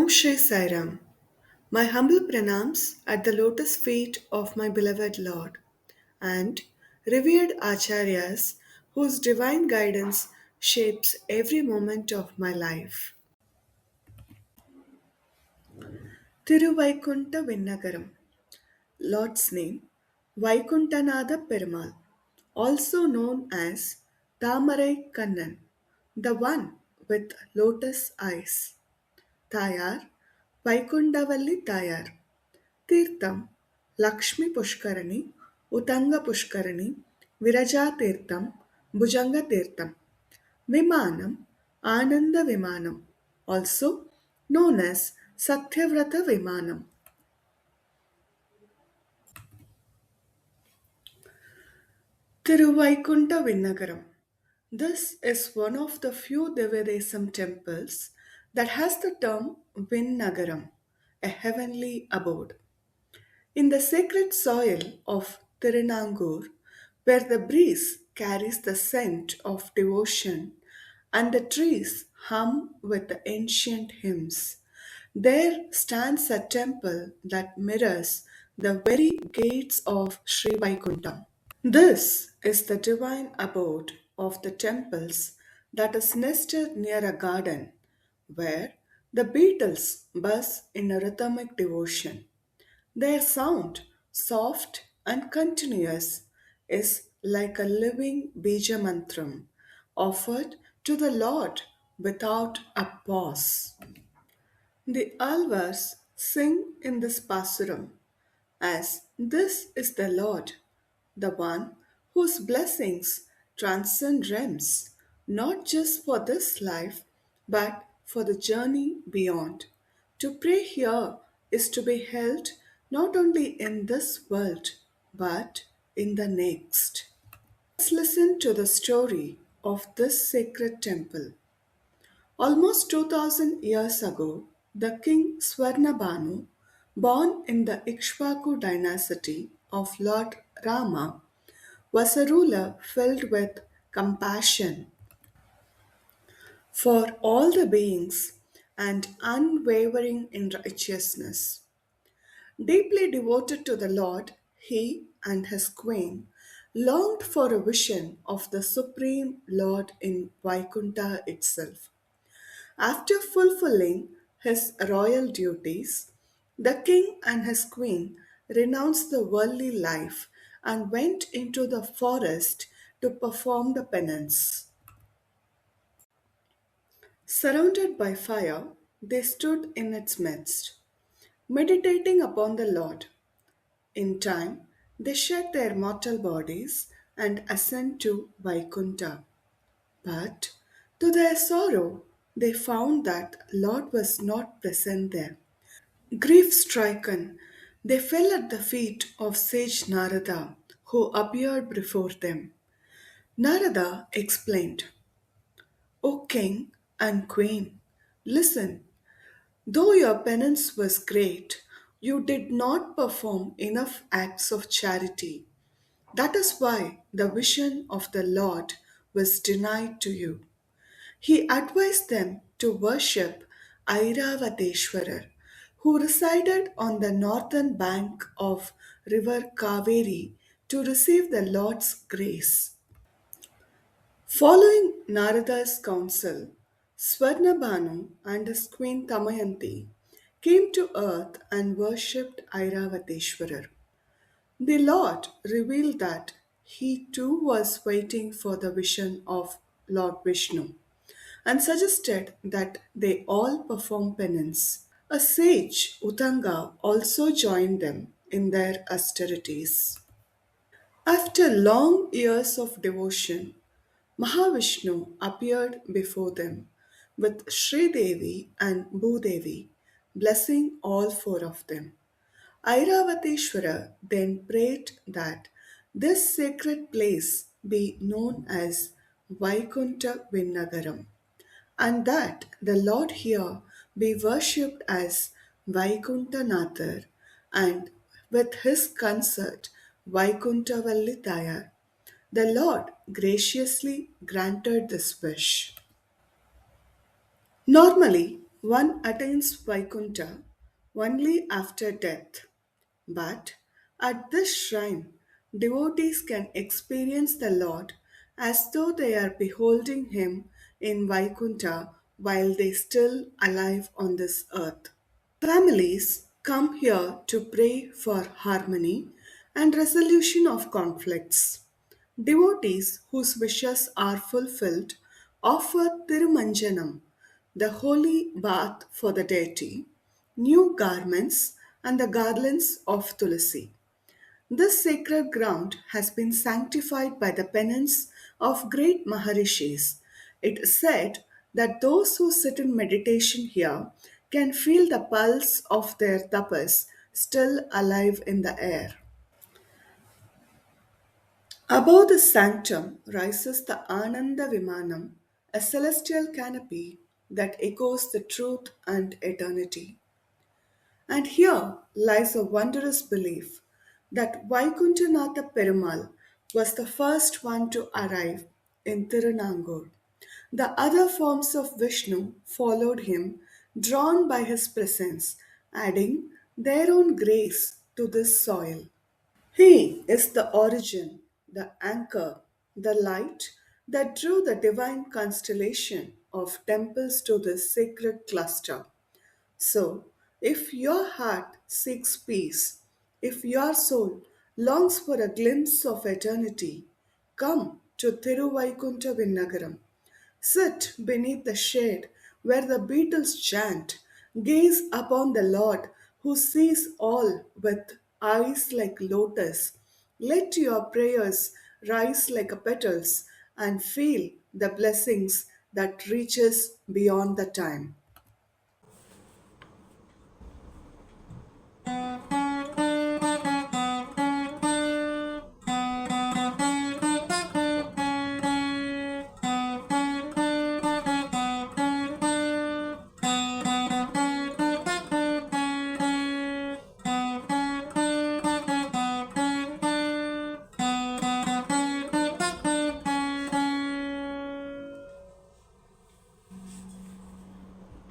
Om Shri Sai Ram. My humble pranams at the lotus feet of my beloved Lord and revered Acharyas whose divine guidance shapes every moment of my life. Thiru Vaikunta Vinnagaram. Lord's name Vaikunta Nathar Temple, also known as Tamarai Kannan, the one with lotus eyes. Tayar, Vaikundavalli Tayar. Tirtham, Lakshmi Pushkarani, Utanga Pushkarani, Viraja Tirtham, Bhujanga Tirtham. Vimanam, Anandha Vimanam, also known as Satyavrata Vimanam. Thiru Vaikunta Vinnagaram. This is one of the few Divya Desam temples that has the term Vinnagaram, a heavenly abode. In the sacred soil of Thirunangur, where the breeze carries the scent of devotion and the trees hum with the ancient hymns, there stands a temple that mirrors the very gates of Sri Vaikuntham. This is the divine abode of the temples that is nested near a garden where the beetles buzz in a rhythmic devotion. Their sound, soft and continuous, is like a living bija mantram offered to the Lord without a pause. The alvars sing in this pasuram as this is the Lord, the one whose blessings transcend realms, not just for this life, but for the journey beyond. To pray here is to be held not only in this world, but in the next. Let's listen to the story of this sacred temple. Almost 2000 years ago, the king Swarnabhanu, born in the Ikshvaku dynasty of Lord Rama, was a ruler filled with compassion for all the beings and unwavering in righteousness. Deeply devoted to the Lord, he and his queen longed for a vision of the Supreme Lord in Vaikunta itself. After fulfilling his royal duties, the king and his queen renounced the worldly life and went into the forest to perform the penance. Surrounded by fire, they stood in its midst, meditating upon the Lord. In time, they shed their mortal bodies and ascend to Vaikunta. But to their sorrow, they found that Lord was not present there. Grief stricken, they fell at the feet of sage Narada, who appeared before them. Narada explained, O king and queen, listen, though your penance was great, you did not perform enough acts of charity. That is why the vision of the Lord was denied to you. He advised them to worship Airavateshwarar, who resided on the northern bank of river Kaveri to receive the Lord's grace. Following Narada's counsel, Swarnabhanu and his queen Tamayanthi came to earth and worshipped Airavateshwarar. The Lord revealed that he too was waiting for the vision of Lord Vishnu and suggested that they all perform penance. A sage, Utanga, also joined them in their austerities. After long years of devotion, Mahavishnu appeared before them with Sri Devi and Bhudevi, blessing all four of them. Airavateshwara then prayed that this sacred place be known as Vaikunta Vinnagaram and that the Lord here be worshipped as Vaikunta Nathar and with his consort Vaikunta Vallithayar. The Lord graciously granted this wish. Normally, One attains Vaikunta only after death. But at this shrine, devotees can experience the Lord as though they are beholding Him in Vaikunta while they still alive on this earth. Families come here to pray for harmony and resolution of conflicts. Devotees whose wishes are fulfilled offer Thirumanjanam, the holy bath for the deity, new garments, and the garlands of Tulasi. This sacred ground has been sanctified by the penance of great Maharishis. It is said that those who sit in meditation here can feel the pulse of their tapas still alive in the air. Above the sanctum rises the Anandha Vimanam, a celestial canopy that echoes the truth and eternity. And here lies a wondrous belief that Vaikunta Nathar Perumal was the first one to arrive in Thirunangur. The other forms of Vishnu followed him, drawn by his presence, adding their own grace to this soil. He is the origin, the anchor, the light that drew the divine constellation of temples to this sacred cluster. So, if your heart seeks peace, if your soul longs for a glimpse of eternity, come to Thiru Vaikunta Vinnagaram. Sit beneath the shade where the beetles chant. Gaze upon the Lord who sees all with eyes like lotus. Let your prayers rise like petals and feel the blessings that reaches beyond the time.